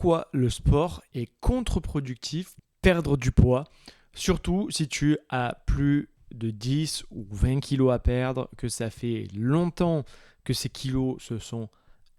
pourquoi le sport est contre-productif, perdre du poids, surtout si tu as plus de 10 ou 20 kilos à perdre, que ça fait longtemps que ces kilos se sont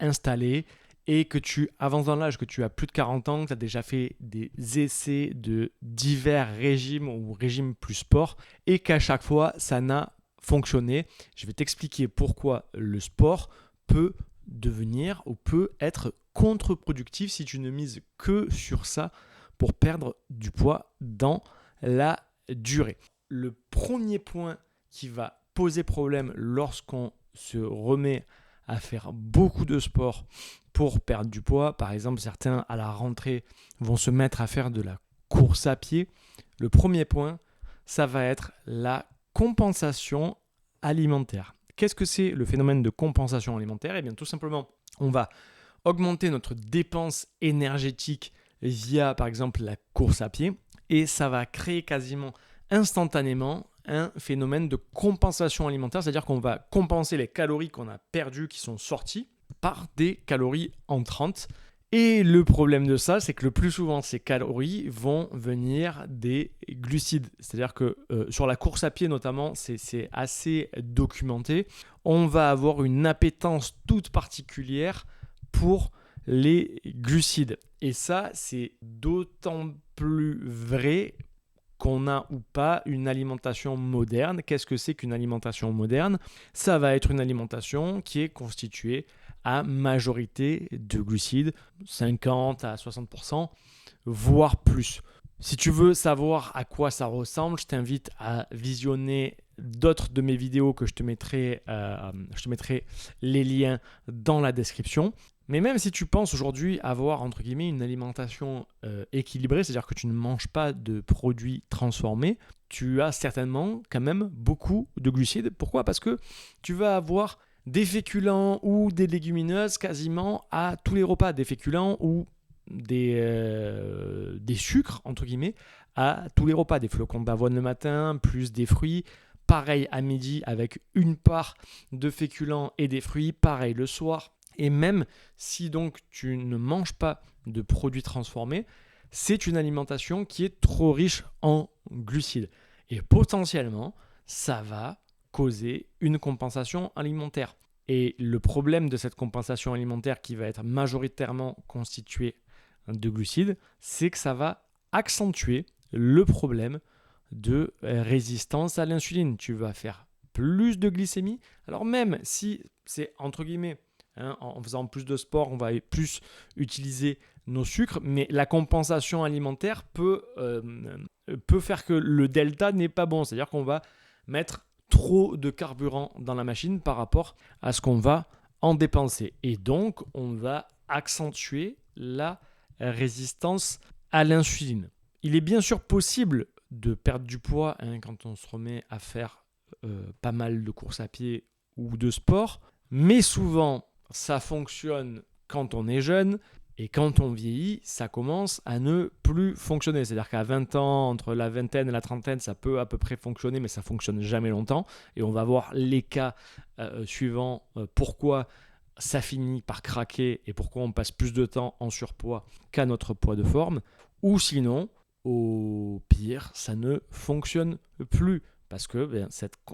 installés et que tu avances dans l'âge, que tu as plus de 40 ans, que tu as déjà fait des essais de divers régimes ou régimes plus sport et qu'à chaque fois, ça n'a fonctionné. Je vais t'expliquer pourquoi le sport peut devenir ou peut être contre-productif si tu ne mises que sur ça pour perdre du poids dans la durée. Le premier point qui va poser problème lorsqu'on se remet à faire beaucoup de sport pour perdre du poids, par exemple certains à la rentrée vont se mettre à faire de la course à pied, le premier point, ça va être la compensation alimentaire. Qu'est-ce que c'est le phénomène de compensation alimentaire ? Eh bien tout simplement, on va augmenter notre dépense énergétique via par exemple la course à pied et ça va créer quasiment instantanément un phénomène de compensation alimentaire, c'est-à-dire qu'on va compenser les calories qu'on a perdues, qui sont sorties, par des calories entrantes. Et le problème de ça, c'est que le plus souvent, ces calories vont venir des glucides. C'est-à-dire que sur la course à pied notamment, c'est assez documenté. On va avoir une appétence toute particulière pour les glucides. Et ça, c'est d'autant plus vrai qu'on a ou pas une alimentation moderne. Qu'est-ce que c'est qu'une alimentation moderne ? Ça va être une alimentation qui est constituée à majorité de glucides, 50 à 60%, voire plus. Si tu veux savoir à quoi ça ressemble, je t'invite à visionner d'autres de mes vidéos que je te mettrai les liens dans la description. Mais même si tu penses aujourd'hui avoir, entre guillemets, une alimentation équilibrée, c'est-à-dire que tu ne manges pas de produits transformés, tu as certainement quand même beaucoup de glucides. Pourquoi ? Parce que tu vas avoir des féculents ou des légumineuses quasiment à tous les repas, des féculents ou des sucres, entre guillemets, à tous les repas, des flocons d'avoine le matin, plus des fruits. Pareil à midi avec une part de féculents et des fruits, pareil le soir. Et même si donc tu ne manges pas de produits transformés, c'est une alimentation qui est trop riche en glucides. Et potentiellement, ça va causer une compensation alimentaire. Et le problème de cette compensation alimentaire qui va être majoritairement constituée de glucides, c'est que ça va accentuer le problème de résistance à l'insuline. Tu vas faire plus de glycémie. Alors même si c'est entre guillemets, en faisant plus de sport, on va plus utiliser nos sucres, mais la compensation alimentaire peut faire que le delta n'est pas bon. C'est-à-dire qu'on va mettre trop de carburant dans la machine par rapport à ce qu'on va en dépenser. Et donc, on va accentuer la résistance à l'insuline. Il est bien sûr possible de perdre du poids quand on se remet à faire pas mal de courses à pied ou de sport, mais souvent, ça fonctionne quand on est jeune et quand on vieillit, ça commence à ne plus fonctionner. C'est-à-dire qu'à 20 ans, entre la vingtaine et la trentaine, ça peut à peu près fonctionner, mais ça ne fonctionne jamais longtemps. Et on va voir les cas suivants, pourquoi ça finit par craquer et pourquoi on passe plus de temps en surpoids qu'à notre poids de forme. Ou sinon, au pire, ça ne fonctionne plus. Parce que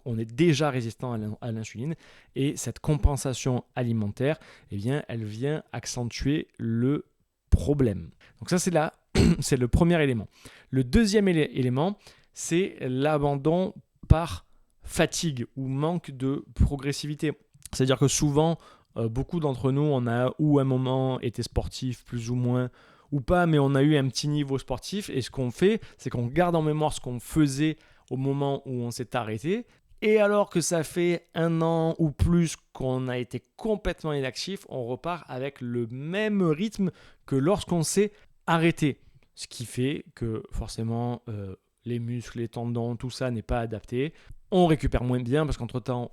on est déjà résistant à l'insuline et cette compensation alimentaire, elle vient accentuer le problème. Donc ça, c'est le premier élément. Le deuxième élément, c'est l'abandon par fatigue ou manque de progressivité. C'est-à-dire que souvent, beaucoup d'entre nous, on a ou à un moment été sportif, plus ou moins, ou pas, mais on a eu un petit niveau sportif. Et ce qu'on fait, c'est qu'on garde en mémoire ce qu'on faisait au moment où on s'est arrêté. Et alors que ça fait 1 an ou plus qu'on a été complètement inactif, on repart avec le même rythme que lorsqu'on s'est arrêté. Ce qui fait que forcément, les muscles, les tendons, tout ça n'est pas adapté. On récupère moins bien parce qu'entre-temps,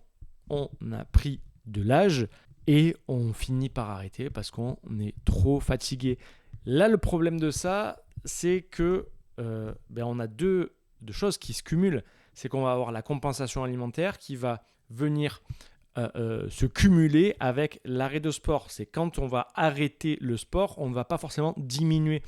on a pris de l'âge et on finit par arrêter parce qu'on est trop fatigué. Là, le problème de ça, c'est que on a deux choses qui se cumulent. C'est qu'on va avoir la compensation alimentaire qui va venir se cumuler avec l'arrêt de sport. C'est quand on va arrêter le sport, on ne va pas forcément diminuer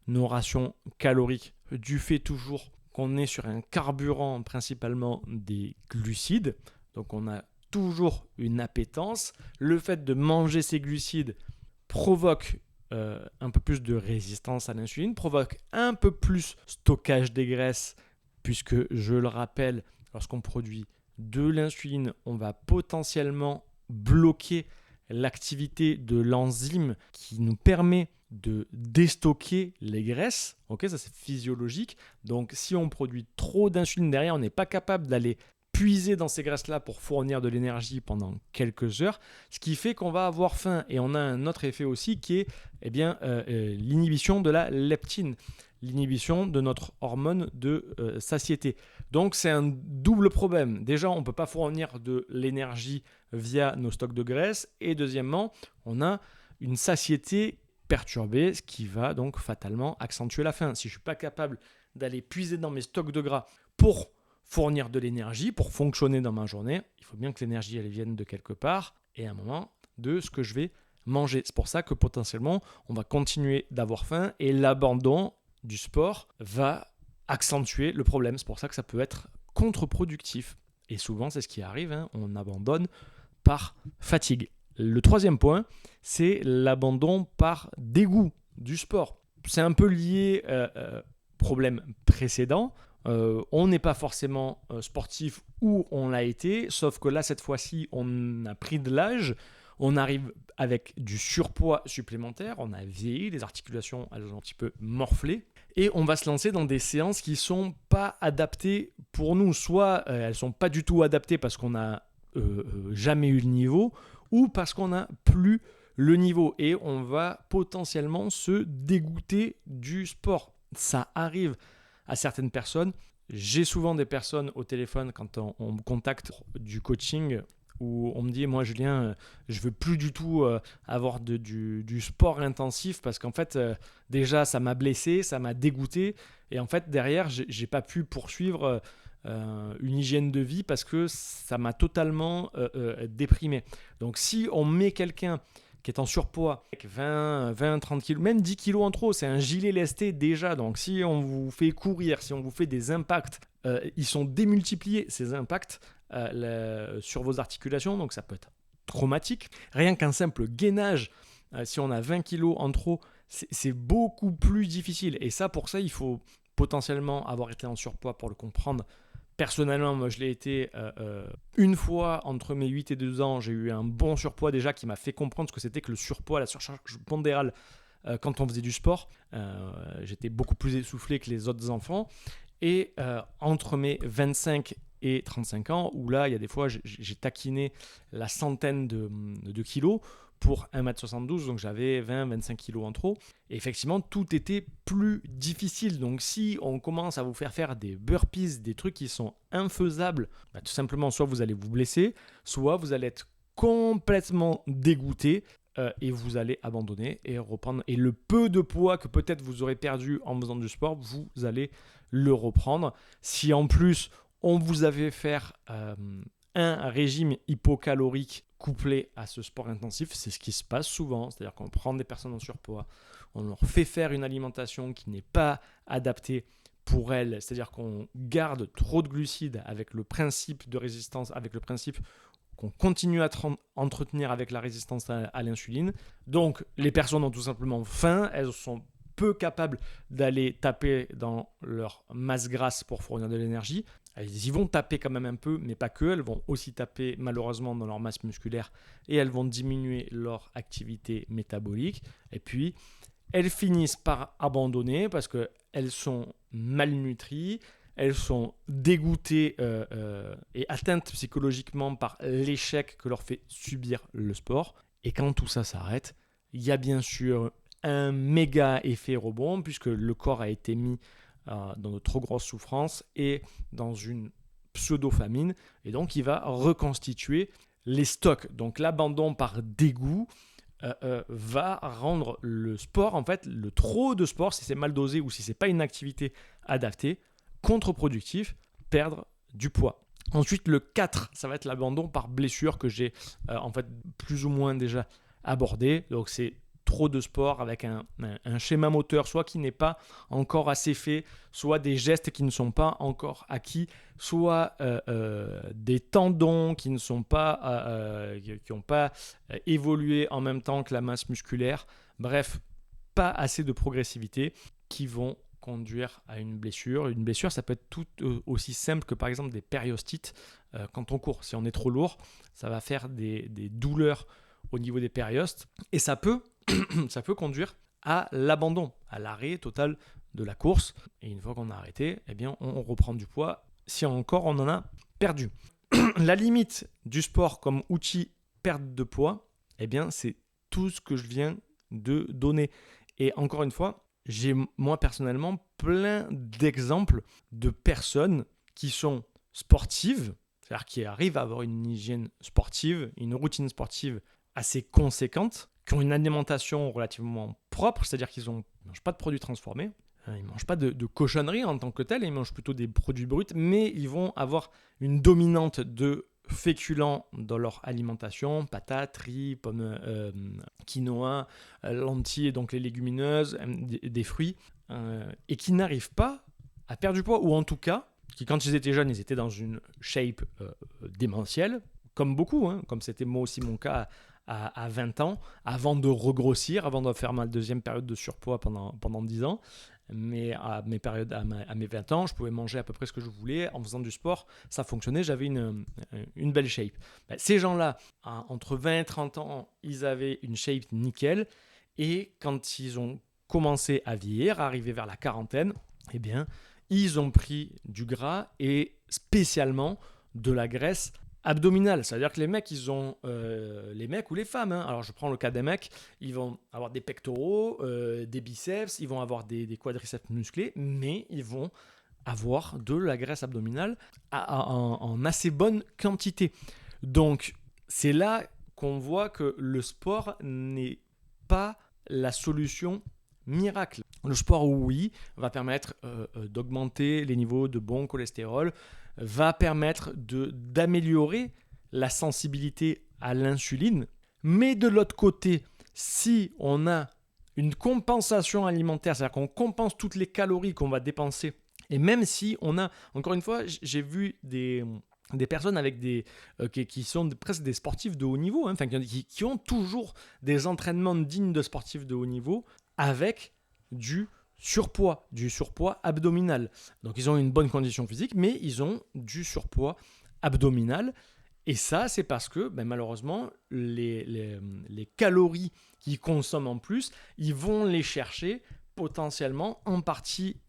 nos rations caloriques du fait toujours qu'on est sur un carburant principalement des glucides. Donc on a toujours une appétence. Le fait de manger ces glucides provoque un peu plus de résistance à l'insuline, provoque un peu plus stockage des graisses, puisque je le rappelle, lorsqu'on produit de l'insuline, on va potentiellement bloquer l'activité de l'enzyme qui nous permet de déstocker les graisses. Ok, ça c'est physiologique. Donc si on produit trop d'insuline derrière, on n'est pas capable d'aller puiser dans ces graisses-là pour fournir de l'énergie pendant quelques heures, ce qui fait qu'on va avoir faim. Et on a un autre effet aussi qui est l'inhibition de la leptine, l'inhibition de notre hormone de satiété. Donc c'est un double problème. Déjà, on ne peut pas fournir de l'énergie via nos stocks de graisse. Et deuxièmement, on a une satiété perturbée, ce qui va donc fatalement accentuer la faim. Si je ne suis pas capable d'aller puiser dans mes stocks de gras pour fournir de l'énergie, pour fonctionner dans ma journée, il faut bien que l'énergie elle vienne de quelque part et à un moment de ce que je vais manger. C'est pour ça que potentiellement, on va continuer d'avoir faim et l'abandon du sport va accentuer le problème. C'est pour ça que ça peut être contre-productif. Et souvent, c'est ce qui arrive, on abandonne par fatigue. Le troisième point, c'est l'abandon par dégoût du sport. C'est un peu lié au problème précédent. On n'est pas forcément sportif ou on l'a été, sauf que là, cette fois-ci, on a pris de l'âge, on arrive avec du surpoids supplémentaire, on a vieilli, les articulations, elles ont un petit peu morflé, et on va se lancer dans des séances qui ne sont pas adaptées pour nous. Soit elles ne sont pas du tout adaptées parce qu'on n'a jamais eu le niveau, ou parce qu'on n'a plus le niveau, et on va potentiellement se dégoûter du sport. Ça arrive à certaines personnes. J'ai souvent des personnes au téléphone quand on me contacte du coaching où on me dit, moi Julien, je veux plus du tout avoir du sport intensif parce qu'en fait, déjà ça m'a blessé, ça m'a dégoûté et en fait derrière, j'ai pas pu poursuivre une hygiène de vie parce que ça m'a totalement déprimé. Donc si on met quelqu'un qui est en surpoids, avec 20, 30 kg, même 10 kg en trop, c'est un gilet lesté déjà. Donc si on vous fait courir, si on vous fait des impacts, ils sont démultipliés, ces impacts, sur vos articulations. Donc ça peut être traumatique. Rien qu'un simple gainage, si on a 20 kg en trop, c'est beaucoup plus difficile. Et ça, pour ça, il faut potentiellement avoir été en surpoids pour le comprendre. Personnellement, moi je l'ai été une fois entre mes 8 et 12 ans, j'ai eu un bon surpoids déjà qui m'a fait comprendre ce que c'était que le surpoids, la surcharge pondérale quand on faisait du sport. J'étais beaucoup plus essoufflé que les autres enfants. Et entre mes 25 et 35 ans, où là, il y a des fois, j'ai taquiné la centaine de kilos pour 1m72, donc j'avais 20-25 kilos en trop. Et effectivement, tout était plus difficile. Donc si on commence à vous faire des burpees, des trucs qui sont infaisables, tout simplement, soit vous allez vous blesser, soit vous allez être complètement dégoûté et vous allez abandonner et reprendre. Et le peu de poids que peut-être vous aurez perdu en faisant du sport, vous allez le reprendre. Si en plus, on vous avait fait un régime hypocalorique couplé à ce sport intensif, c'est ce qui se passe souvent, c'est-à-dire qu'on prend des personnes en surpoids, on leur fait faire une alimentation qui n'est pas adaptée pour elles, c'est-à-dire qu'on garde trop de glucides avec le principe de résistance, avec le principe qu'on continue à entretenir avec la résistance à l'insuline. Donc les personnes ont tout simplement faim, elles sont peu capables d'aller taper dans leur masse grasse pour fournir de l'énergie. Elles y vont taper quand même un peu, mais pas que. Elles vont aussi taper malheureusement dans leur masse musculaire et elles vont diminuer leur activité métabolique. Et puis, elles finissent par abandonner parce qu'elles sont malnutries, elles sont dégoûtées et atteintes psychologiquement par l'échec que leur fait subir le sport. Et quand tout ça s'arrête, il y a bien sûr un méga effet rebond puisque le corps a été mis dans de trop grosses souffrances et dans une pseudo-famine, et donc il va reconstituer les stocks. Donc l'abandon par dégoût va rendre le sport, en fait, le trop de sport, si c'est mal dosé ou si c'est pas une activité adaptée, contre-productif, perdre du poids. Ensuite, le 4, ça va être l'abandon par blessure que j'ai en fait plus ou moins déjà abordé. Donc, c'est trop de sport avec un schéma moteur, soit qui n'est pas encore assez fait, soit des gestes qui ne sont pas encore acquis, soit des tendons qui ne sont pas, qui n'ont pas évolué en même temps que la masse musculaire. Bref, pas assez de progressivité qui vont conduire à une blessure. Une blessure, ça peut être tout aussi simple que par exemple des périostites quand on court. Si on est trop lourd, ça va faire des douleurs au niveau des périostes et ça peut conduire à l'abandon, à l'arrêt total de la course. Et une fois qu'on a arrêté, eh bien, on reprend du poids si encore on en a perdu. La limite du sport comme outil perte de poids, eh bien, c'est tout ce que je viens de donner. Et encore une fois, j'ai moi personnellement plein d'exemples de personnes qui sont sportives, c'est-à-dire qui arrivent à avoir une hygiène sportive, une routine sportive assez conséquente, qui ont une alimentation relativement propre, c'est-à-dire qu'ils ne mangent pas de produits transformés, ils ne mangent pas de cochonneries en tant que telles, ils mangent plutôt des produits bruts, mais ils vont avoir une dominante de féculents dans leur alimentation, patates, riz, pommes, quinoa, lentilles, donc les légumineuses, des fruits, et qui n'arrivent pas à perdre du poids, ou en tout cas, qui quand ils étaient jeunes, ils étaient dans une shape démentielle, comme beaucoup, comme c'était moi aussi mon cas à 20 ans, avant de regrossir, avant de faire ma deuxième période de surpoids pendant 10 ans. Mais à mes 20 ans, je pouvais manger à peu près ce que je voulais en faisant du sport, ça fonctionnait, j'avais une belle shape. Ces gens-là, entre 20 et 30 ans, ils avaient une shape nickel, et quand ils ont commencé à vieillir, à arriver vers la quarantaine, eh bien, ils ont pris du gras et spécialement de la graisse abdominale. C'est-à-dire que les mecs, les mecs ou les femmes, alors je prends le cas des mecs, ils vont avoir des pectoraux, des biceps, ils vont avoir des quadriceps musclés, mais ils vont avoir de la graisse abdominale en assez bonne quantité. Donc, c'est là qu'on voit que le sport n'est pas la solution miracle. Le sport, oui, va permettre d'augmenter les niveaux de bon cholestérol, va permettre d'améliorer la sensibilité à l'insuline. Mais de l'autre côté, si on a une compensation alimentaire, c'est-à-dire qu'on compense toutes les calories qu'on va dépenser, et même si on a, encore une fois, j'ai vu des personnes avec qui sont presque des sportifs de haut niveau, qui ont toujours des entraînements dignes de sportifs de haut niveau avec du surpoids abdominal. Donc ils ont une bonne condition physique, mais ils ont du surpoids abdominal. Et ça, c'est parce que malheureusement, les calories qu'ils consomment en plus, ils vont les chercher potentiellement en partie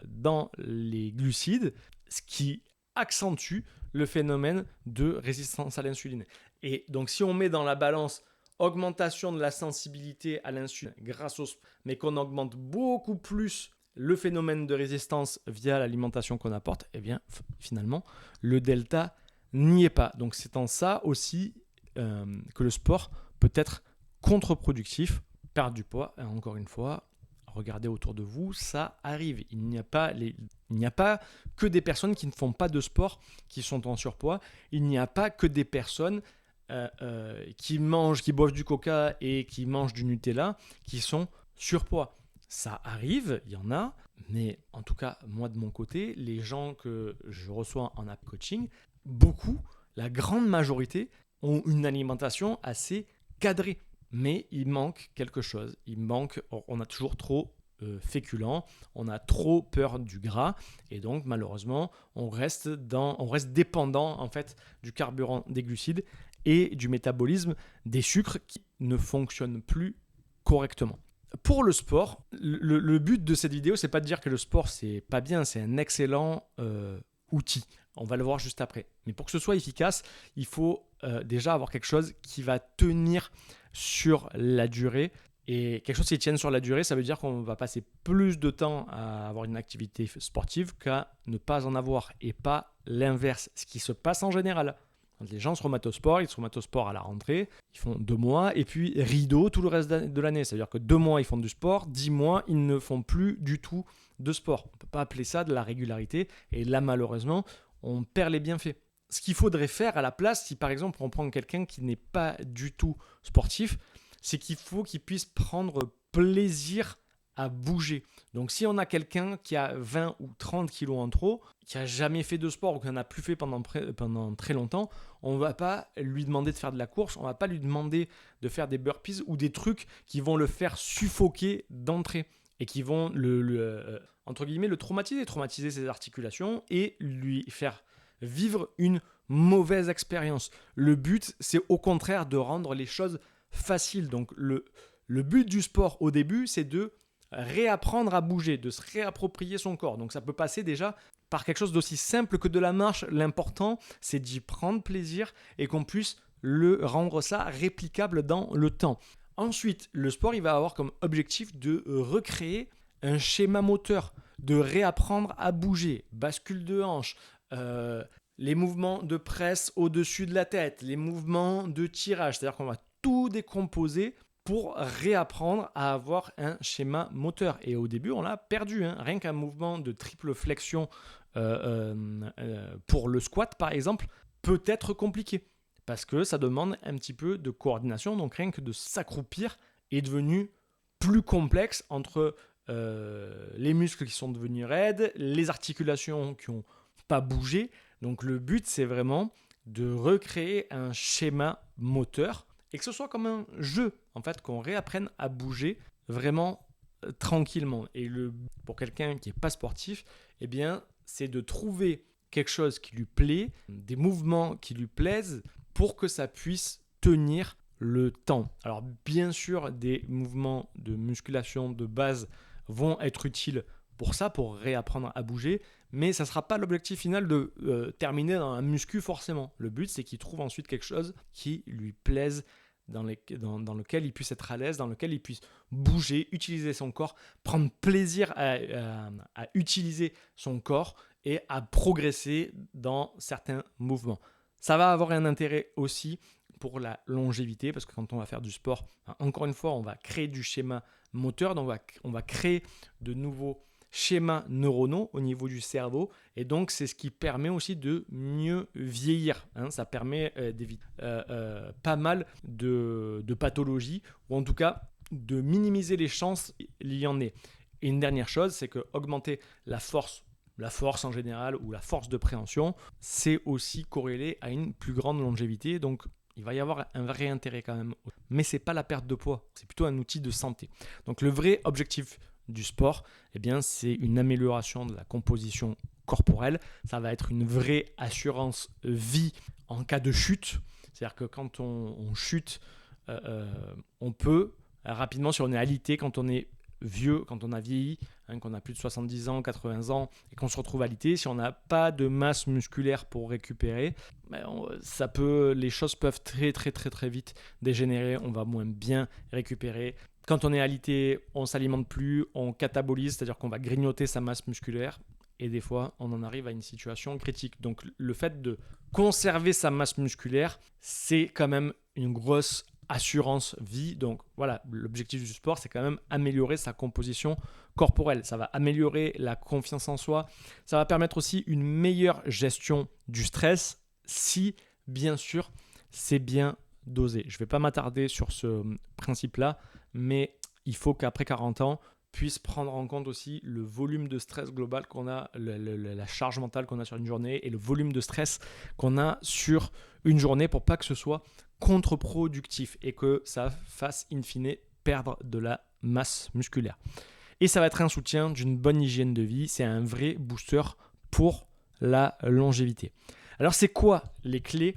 dans les glucides, ce qui accentue le phénomène de résistance à l'insuline. Et donc si on met dans la balance augmentation de la sensibilité à l'insuline grâce mais qu'on augmente beaucoup plus le phénomène de résistance via l'alimentation qu'on apporte, eh bien finalement le delta n'y est pas. Donc c'est en ça aussi que le sport peut être contre-productif, perdre du poids. Et encore une fois, regardez autour de vous, ça arrive. Il n'y a pas que des personnes qui ne font pas de sport qui sont en surpoids. Il n'y a pas que des personnes qui boivent du coca et qui mangent du Nutella, qui sont surpoids. Ça arrive, il y en a, mais en tout cas, moi de mon côté, les gens que je reçois en app coaching, la grande majorité, ont une alimentation assez cadrée. Mais il manque quelque chose. On a toujours trop féculent, on a trop peur du gras, et donc malheureusement, on reste dépendant en fait du carburant des glucides et du métabolisme des sucres qui ne fonctionnent plus correctement. Pour le sport, le but de cette vidéo, c'est pas de dire que le sport c'est pas bien, c'est un excellent outil. On va le voir juste après. Mais pour que ce soit efficace, il faut déjà avoir quelque chose qui va tenir sur la durée. Et quelque chose qui tienne sur la durée, ça veut dire qu'on va passer plus de temps à avoir une activité sportive qu'à ne pas en avoir, et pas l'inverse, ce qui se passe en général. Quand les gens se remettent au sport, ils se remettent au sport à la rentrée, ils font 2 mois, et puis rideau tout le reste de l'année. C'est-à-dire que 2 mois, ils font du sport, 10 mois, ils ne font plus du tout de sport. On ne peut pas appeler ça de la régularité, et là, malheureusement, on perd les bienfaits. ce qu'il faudrait faire à la place, si par exemple on prend quelqu'un qui n'est pas du tout sportif, c'est qu'il faut qu'il puisse prendre plaisir à bouger. Donc si on a quelqu'un qui a 20 ou 30 kilos en trop, qui n'a jamais fait de sport ou qui n'en a plus fait pendant très longtemps, on ne va pas lui demander de faire de la course, on ne va pas lui demander de faire des burpees ou des trucs qui vont le faire suffoquer d'entrée et qui vont entre guillemets, le traumatiser ses articulations et lui faire vivre une mauvaise expérience. Le but, c'est au contraire de rendre les choses faciles. Donc le but du sport au début, c'est de réapprendre à bouger, de se réapproprier son corps. Donc ça peut passer déjà par quelque chose d'aussi simple que de la marche. L'important, c'est d'y prendre plaisir et qu'on puisse le rendre ça réplicable dans le temps. Ensuite, le sport, il va avoir comme objectif de recréer un schéma moteur, de réapprendre à bouger, bascule de hanche, les mouvements de presse au-dessus de la tête, les mouvements de tirage, c'est-à-dire qu'on va tout décomposer pour réapprendre à avoir un schéma moteur. Et au début, on l'a perdu. Rien qu'un mouvement de triple flexion pour le squat, par exemple, peut être compliqué parce que ça demande un petit peu de coordination. Donc rien que de s'accroupir est devenu plus complexe entre les muscles qui sont devenus raides, les articulations qui n'ont pas bougé. Donc le but, c'est vraiment de recréer un schéma moteur et que ce soit comme un jeu, en fait, qu'on réapprenne à bouger vraiment tranquillement. Et pour quelqu'un qui n'est pas sportif, eh bien, c'est de trouver quelque chose qui lui plaît, des mouvements qui lui plaisent pour que ça puisse tenir le temps. Alors bien sûr, des mouvements de musculation de base vont être utiles pour ça, pour réapprendre à bouger, mais ça ne sera pas l'objectif final de terminer dans un muscu forcément. Le but, c'est qu'il trouve ensuite quelque chose qui lui plaise, dans lequel il puisse être à l'aise, dans lequel il puisse bouger, utiliser son corps, prendre plaisir à utiliser son corps et à progresser dans certains mouvements. Ça va avoir un intérêt aussi pour la longévité, parce que quand on va faire du sport, encore une fois, on va créer du schéma moteur, donc on va créer de nouveaux schémas neuronaux au niveau du cerveau, et donc c'est ce qui permet aussi de mieux vieillir. Ça permet d'éviter pas mal de pathologies, ou en tout cas de minimiser les chances il y en ait. Et une dernière chose, c'est que augmenter la force en général ou la force de préhension, c'est aussi corrélé à une plus grande longévité. Donc il va y avoir un vrai intérêt quand même. Mais ce n'est pas la perte de poids, c'est plutôt un outil de santé. Donc le vrai objectif du sport, eh bien, c'est une amélioration de la composition corporelle. Ça va être une vraie assurance vie en cas de chute. C'est-à-dire que quand on chute, on peut rapidement, si on est alité, quand on est vieux, quand on a vieilli, qu'on a plus de 70 ans, 80 ans et qu'on se retrouve alité, si on n'a pas de masse musculaire pour récupérer, les choses peuvent très très très très vite dégénérer, on va moins bien récupérer. Quand on est alité, on ne s'alimente plus, on catabolise, c'est-à-dire qu'on va grignoter sa masse musculaire et des fois on en arrive à une situation critique. Donc le fait de conserver sa masse musculaire, c'est quand même une grosse assurance vie. Donc voilà, l'objectif du sport, c'est quand même améliorer sa composition corporelle. Ça va améliorer la confiance en soi. Ça va permettre aussi une meilleure gestion du stress si, bien sûr, c'est bien dosé. Je ne vais pas m'attarder sur ce principe-là, mais il faut qu'après 40 ans, puisse prendre en compte aussi le volume de stress global qu'on a, la charge mentale qu'on a sur une journée et le volume de stress qu'on a sur une journée pour pas que ce soit contre-productif et que ça fasse in fine perdre de la masse musculaire. Et ça va être un soutien d'une bonne hygiène de vie, c'est un vrai booster pour la longévité. Alors c'est quoi les clés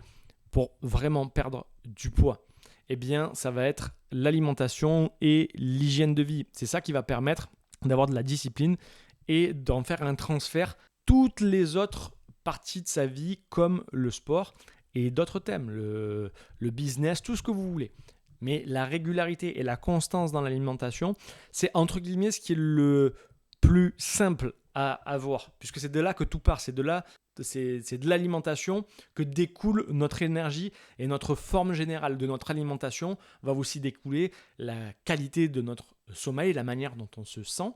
pour vraiment perdre du poids ? Eh bien, ça va être l'alimentation et l'hygiène de vie. C'est ça qui va permettre d'avoir de la discipline et d'en faire un transfert toutes les autres parties de sa vie comme le sport et d'autres thèmes, le business, tout ce que vous voulez. Mais la régularité et la constance dans l'alimentation, c'est entre guillemets ce qui est le plus simple à avoir, puisque c'est de là que tout part, c'est de l'alimentation que découle notre énergie et notre forme générale de notre alimentation va aussi découler la qualité de notre sommeil, la manière dont on se sent,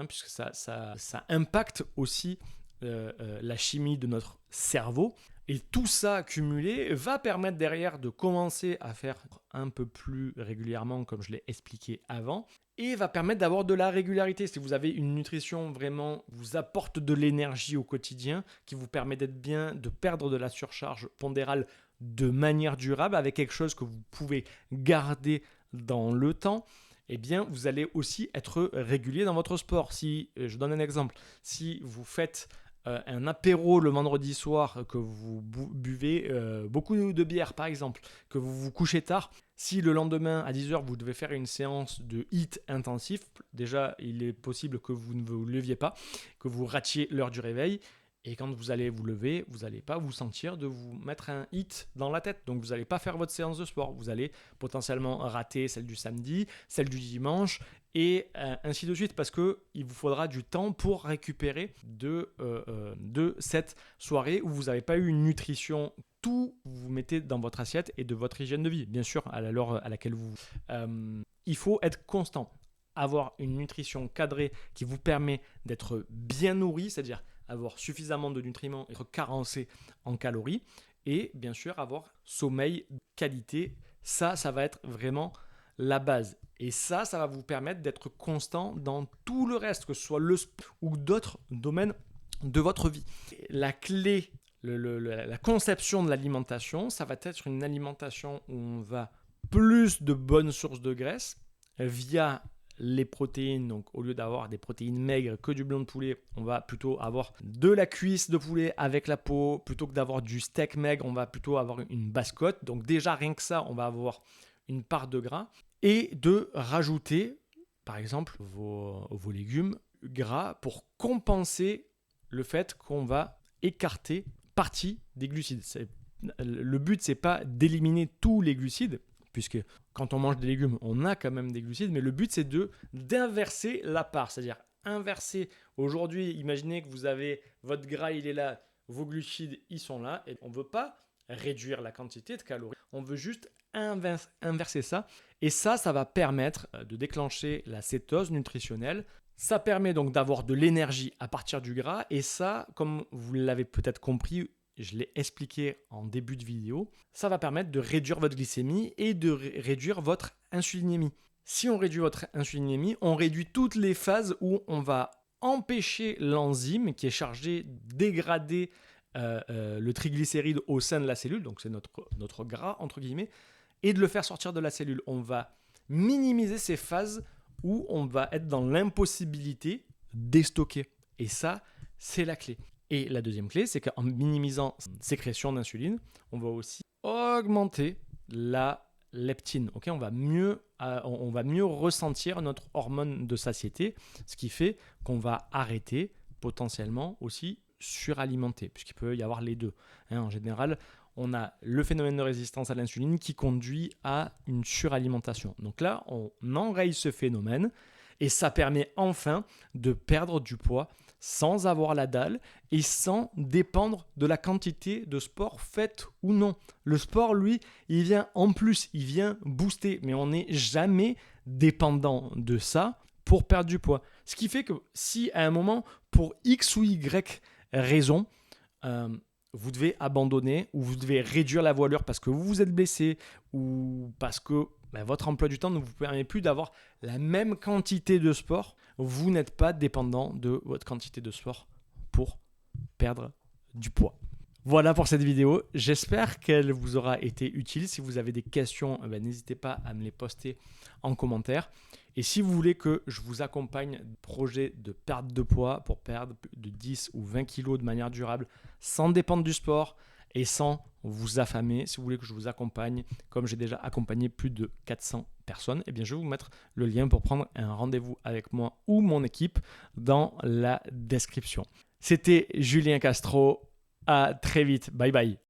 puisque ça impacte aussi la chimie de notre cerveau. Et tout ça cumulé va permettre derrière de commencer à faire un peu plus régulièrement, comme je l'ai expliqué avant, et va permettre d'avoir de la régularité. Si vous avez une nutrition vraiment vous apporte de l'énergie au quotidien, qui vous permet d'être bien, de perdre de la surcharge pondérale de manière durable, avec quelque chose que vous pouvez garder dans le temps, eh bien, vous allez aussi être régulier dans votre sport. Si, je donne un exemple, si vous faites un apéro le vendredi soir, que vous buvez beaucoup de bière par exemple, que vous vous couchez tard, si le lendemain à 10h vous devez faire une séance de HIIT intensif, déjà il est possible que vous ne vous leviez pas, que vous ratiez l'heure du réveil. Et quand vous allez vous lever, vous n'allez pas vous sentir de vous mettre un hit dans la tête. Donc vous n'allez pas faire votre séance de sport. Vous allez potentiellement rater celle du samedi, celle du dimanche et ainsi de suite. Parce qu'il vous faudra du temps pour récupérer de cette soirée où vous n'avez pas eu une nutrition. Tout vous mettez dans votre assiette et de votre hygiène de vie. Bien sûr, à l'heure à laquelle vous... il faut être constant. Avoir une nutrition cadrée qui vous permet d'être bien nourri, c'est-à-dire avoir suffisamment de nutriments, être carencé en calories et bien sûr avoir sommeil de qualité. Ça va être vraiment la base. Et ça va vous permettre d'être constant dans tout le reste, que ce soit le sport ou d'autres domaines de votre vie. La clé, la conception de l'alimentation, ça va être une alimentation où on va plus de bonnes sources de graisse via les protéines. Donc au lieu d'avoir des protéines maigres que du blanc de poulet, on va plutôt avoir de la cuisse de poulet avec la peau. Plutôt que d'avoir du steak maigre, on va plutôt avoir une basse côte. Donc déjà rien que ça, on va avoir une part de gras. Et de rajouter par exemple vos légumes gras pour compenser le fait qu'on va écarter partie des glucides. Le but, c'est pas d'éliminer tous les glucides, puisque quand on mange des légumes, on a quand même des glucides, mais le but, c'est d'inverser la part, c'est-à-dire inverser. Aujourd'hui, imaginez que vous avez votre gras, il est là, vos glucides, ils sont là, et on ne veut pas réduire la quantité de calories, on veut juste inverser ça, et ça va permettre de déclencher la cétose nutritionnelle. Ça permet donc d'avoir de l'énergie à partir du gras, et ça, comme vous l'avez peut-être compris, je l'ai expliqué en début de vidéo, ça va permettre de réduire votre glycémie et de réduire votre insulinémie. Si on réduit votre insulinémie, on réduit toutes les phases où on va empêcher l'enzyme qui est chargée de dégrader le triglycéride au sein de la cellule, donc c'est notre gras entre guillemets, et de le faire sortir de la cellule. On va minimiser ces phases où on va être dans l'impossibilité de stocker. Et ça, c'est la clé. Et la deuxième clé, c'est qu'en minimisant la sécrétion d'insuline, on va aussi augmenter la leptine. Okay, on va mieux ressentir notre hormone de satiété, ce qui fait qu'on va arrêter potentiellement aussi suralimenter, puisqu'il peut y avoir les deux. En général, on a le phénomène de résistance à l'insuline qui conduit à une suralimentation. Donc là, on enraye ce phénomène et ça permet enfin de perdre du poids sans avoir la dalle et sans dépendre de la quantité de sport faite ou non. Le sport, lui, il vient en plus, il vient booster, mais on n'est jamais dépendant de ça pour perdre du poids. Ce qui fait que si à un moment, pour X ou Y raison, vous devez abandonner ou vous devez réduire la voilure parce que vous vous êtes blessé ou parce que votre emploi du temps ne vous permet plus d'avoir la même quantité de sport, vous n'êtes pas dépendant de votre quantité de sport pour perdre du poids. Voilà pour cette vidéo. J'espère qu'elle vous aura été utile. Si vous avez des questions, n'hésitez pas à me les poster en commentaire. Et si vous voulez que je vous accompagne dans projet de perte de poids pour perdre de 10 ou 20 kilos de manière durable sans dépendre du sport et sans vous affamer, si vous voulez que je vous accompagne, comme j'ai déjà accompagné plus de 400 personnes, je vais vous mettre le lien pour prendre un rendez-vous avec moi ou mon équipe dans la description. C'était Julien Castro. À très vite. Bye bye.